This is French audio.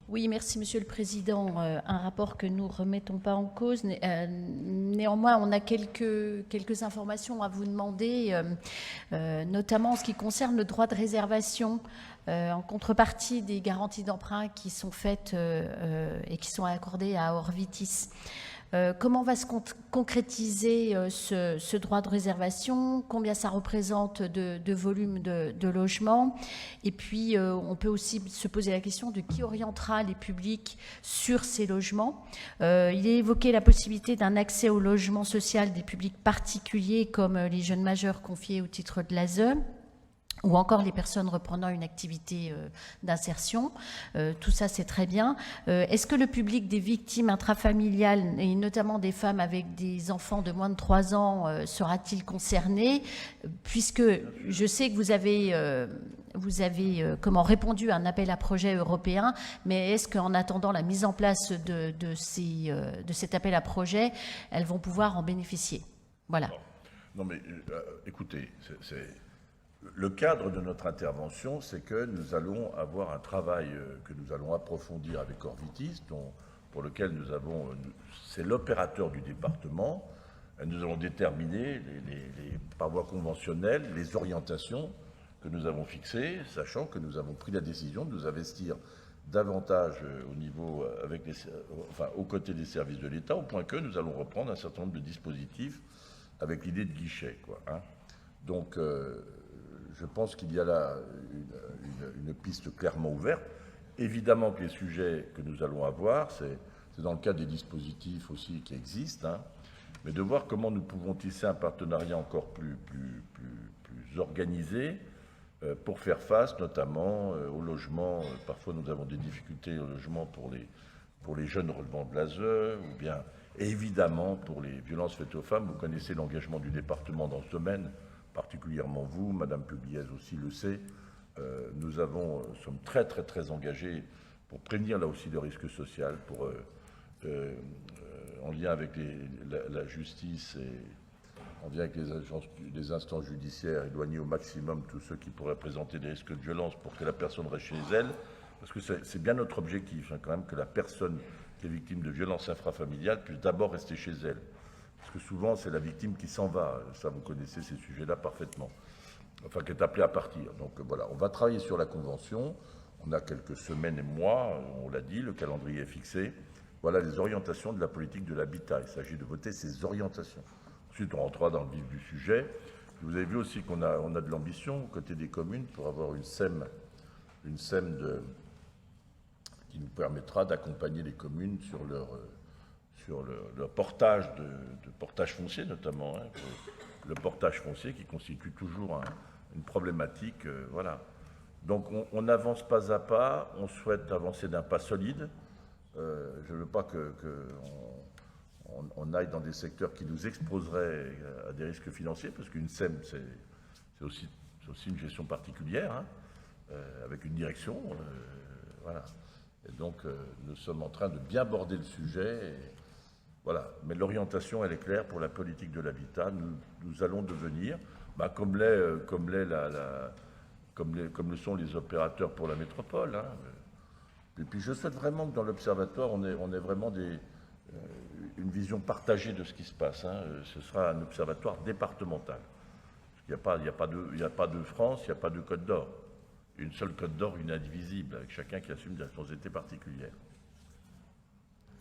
Oui, merci Monsieur le Président. Un rapport que nous ne remettons pas en cause. Néanmoins, on a quelques informations à vous demander, notamment en ce qui concerne le droit de réservation en contrepartie des garanties d'emprunt qui sont faites et qui sont accordées à Orvitis. Comment va se concrétiser ce droit de réservation? Combien ça représente de volume de logement? Et puis, on peut aussi se poser la question de qui orientera les publics sur ces logements. Il est évoqué la possibilité d'un accès au logement social des publics particuliers comme les jeunes majeurs confiés au titre de l'ASE, ou encore les personnes reprenant une activité d'insertion. Tout ça, c'est très bien. Est-ce que le public des victimes intrafamiliales, et notamment des femmes avec des enfants de moins de 3 ans, sera-t-il concerné? Puisque je sais que vous avez répondu à un appel à projet européen, mais est-ce qu'en attendant la mise en place de cet appel à projet, elles vont pouvoir en bénéficier? Voilà. Non mais écoutez, le cadre de notre intervention, c'est que nous allons avoir un travail que nous allons approfondir avec Orvitis, pour lequel c'est l'opérateur du département. Nous allons déterminer par voie conventionnelle les orientations que nous avons fixées, sachant que nous avons pris la décision de nous investir davantage aux côtés des services de l'État, au point que nous allons reprendre un certain nombre de dispositifs avec l'idée de guichet, quoi. Donc, je pense qu'il y a là une piste clairement ouverte. Évidemment que les sujets que nous allons avoir, c'est dans le cadre des dispositifs aussi qui existent, mais de voir comment nous pouvons tisser un partenariat encore plus organisé pour faire face notamment au logement. Parfois nous avons des difficultés au logement pour les jeunes relevant de l'ASE, ou bien évidemment pour les violences faites aux femmes. Vous connaissez l'engagement du département dans ce domaine, particulièrement vous, Madame Pugliese aussi le sait. Nous sommes très engagés pour prévenir là aussi le risque social, en lien avec la justice et en lien avec les instances judiciaires, éloigner au maximum tous ceux qui pourraient présenter des risques de violence pour que la personne reste chez elle. Parce que c'est bien notre objectif, quand même, que la personne qui est victime de violences intrafamiliales puisse d'abord rester chez elle. Parce que souvent, c'est la victime qui s'en va. Ça, vous connaissez ces sujets-là parfaitement. Enfin, qui est appelée à partir. Donc voilà, on va travailler sur la convention. On a quelques semaines et mois, on l'a dit, le calendrier est fixé. Voilà les orientations de la politique de l'habitat. Il s'agit de voter ces orientations. Ensuite, on rentrera dans le vif du sujet. Vous avez vu aussi qu'on a de l'ambition aux côtés des communes pour avoir une SEM qui nous permettra d'accompagner les communes sur leur portage de portage foncier notamment, le portage foncier qui constitue toujours une problématique, voilà. Donc on avance pas à pas, on souhaite avancer d'un pas solide. Je ne veux pas qu'on aille dans des secteurs qui nous exposeraient à des risques financiers, parce qu'une SEM, c'est aussi une gestion particulière, avec une direction, voilà. Et donc nous sommes en train de bien aborder le sujet. Voilà, mais l'orientation, elle est claire pour la politique de l'habitat. Nous allons devenir, comme le sont les opérateurs pour la métropole. Et puis je souhaite vraiment que dans l'Observatoire, on ait vraiment une vision partagée de ce qui se passe. Ce sera un observatoire départemental. Il n'y a pas de France, il n'y a pas de Côte d'Or. Une seule Côte d'Or, une indivisible, avec chacun qui assume des responsabilités particulières.